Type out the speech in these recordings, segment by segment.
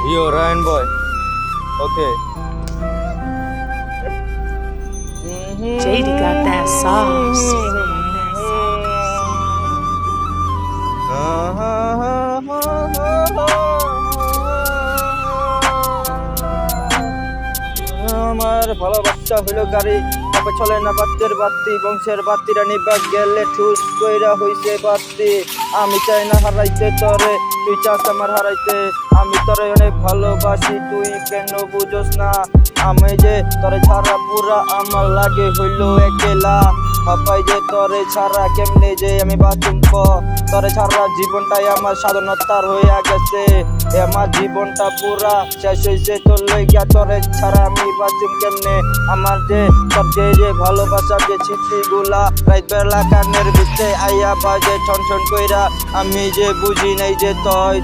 Yo, Ryan boy. Okay. JD got that sauce. আমার ভালোবাসা হইলো গাড়ি, তবে চলে না বাদ্যের বাতি, বংশের বাতিরা নিবা গেলে ঠুস কইরা হইছে বাতি। আমি চাই না হারাইতে তরে, তুই চাস আমার হারাইতে। আমি তরে অনেক ভালোবাসি, তুই কেন বুঝোস না? আমি যে তরে ছাড়া পুরা আমার লাগে হইলো একেলা। ভাপাই যে তরে ছাড়া কেমনে যে আমি বাঁচুম ক? তরে ছাড়া জীবনটাই আমার স্বাধীনতার হইয়া গেছে। আমার জীবনটা পুরা শেষ হইছে তোর লইগা, তরে ছাড়া আমি বাঁচুম কেমনে? আমার যে তোর যে ভালোবাসার যে স্মৃতিগুলা রাত বেলা কানের ভিতরে আইয়া বাজে ঠন ঠন কইরা। আমি যে বুঝি নাই যে তুই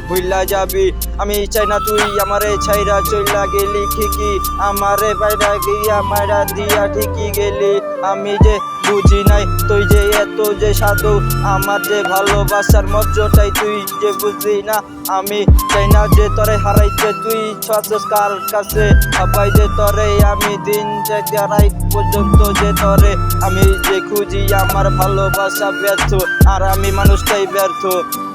ভুইলা যাবি। আমি চাই না তুই আমারে ছাইরা চইলা গেলি ঠিকই, আমারে বাইরা গিয়া মাইরা দিয়া ঠিকই গেলি। আমি যে বুঝি নাই তুই যে এত যে সাধু, আমার যে ভালোবাসার মজ্জটাই তুই যে বুঝলি না। আমি চাই না যে তরে হারাইতে, তুই ছছস কার কাছে? ভাই যে তরে আমি দিন থেকে রাত পর্যন্ত যে তরে আমি যে খুঁজি, আমার ভালোবাসা ব্যর্থ আর আমি মানুষটাই ব্যর্থ।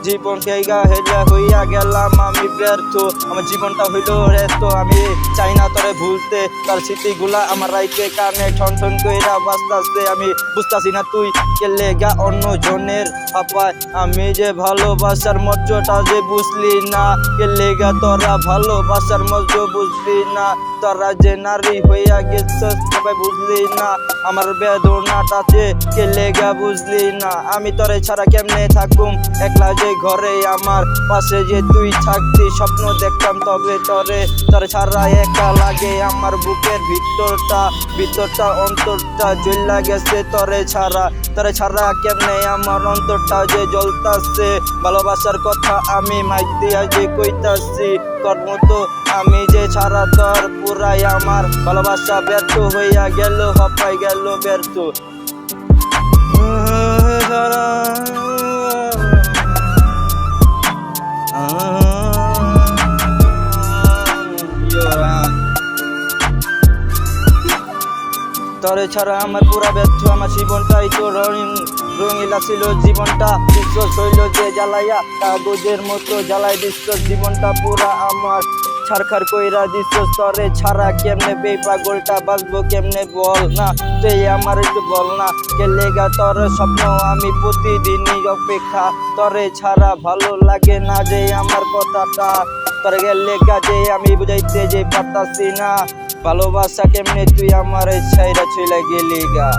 জীবন খেগা হেলা হইয়া গেলাম আমি ব্যর্থ, আমার জীবনটা হইল রেত। আমি চাই না তরে ভুলতে, তার স্মৃতিগুলা আমার রাইতে কানে ঠন ঠন কইরা বাজতাছে। আমি বুঝতাছি না তুই কেলে গা অন্য জনের হাপায়। আমি যে ভালোবাসার মজ্জটা যে বুঝলি না, কেলে গা তোরা ভালোবাসার মজ্জ বুঝলি না। তোরা যে নারী হইয়া গেছিস সবাই বুঝলি না, আমার বেদনাটা যে কেলে গা বুঝলি না। আমি তরে ছাড়া কেমনে থাকুম একলা যে ঘরে, আমার পাশে যে তুই থাকতি স্বপ্ন দেখতাম, তবে তরে ছাড়া একা লাগে আমার বুকের ভিতরটা অন্তরটা জ্বলা গেছে তরে ছাড়া কেমনে আমার অন্তরটা যে জ্বলতাছে। ভালোবাসার কথা আমি মাইক দিয়া যে কইতাছি, কর্ম তো আমি যে ছাড়া তোর পুরাই আমার ভালোবাসা ব্যর্থ হইয়া গেল, হপাই গেল ব্যর্থ। তরে ছাড়া আমার পুরা ব্যর্থ, আমার জীবনটাই তো রঙিলা ছিল। জীবনটা বিশ্বাস হইল যে জ্বালাইয়া কাগজের মতো জ্বালাই দিচ্ছ, জীবনটা পুরা আমার ছাড়খার কইরা দিচ্ছ। তরে ছাড়া কেমনে বে পাগলটা বাঁচবো কেমনে বল না? তুই আমার একটু বল না, কেলেগা তোর স্বপ্ন আমি প্রতিদিনই অপেক্ষা। তরে ছাড়া ভালো লাগে না যে আমার কথাটা, তরে গেলেগা যে আমি বুঝাইতে যে পারতাছি না। ভালোবাসা কেমনে তুই আমার ছাইরা চইলা গেলি গা।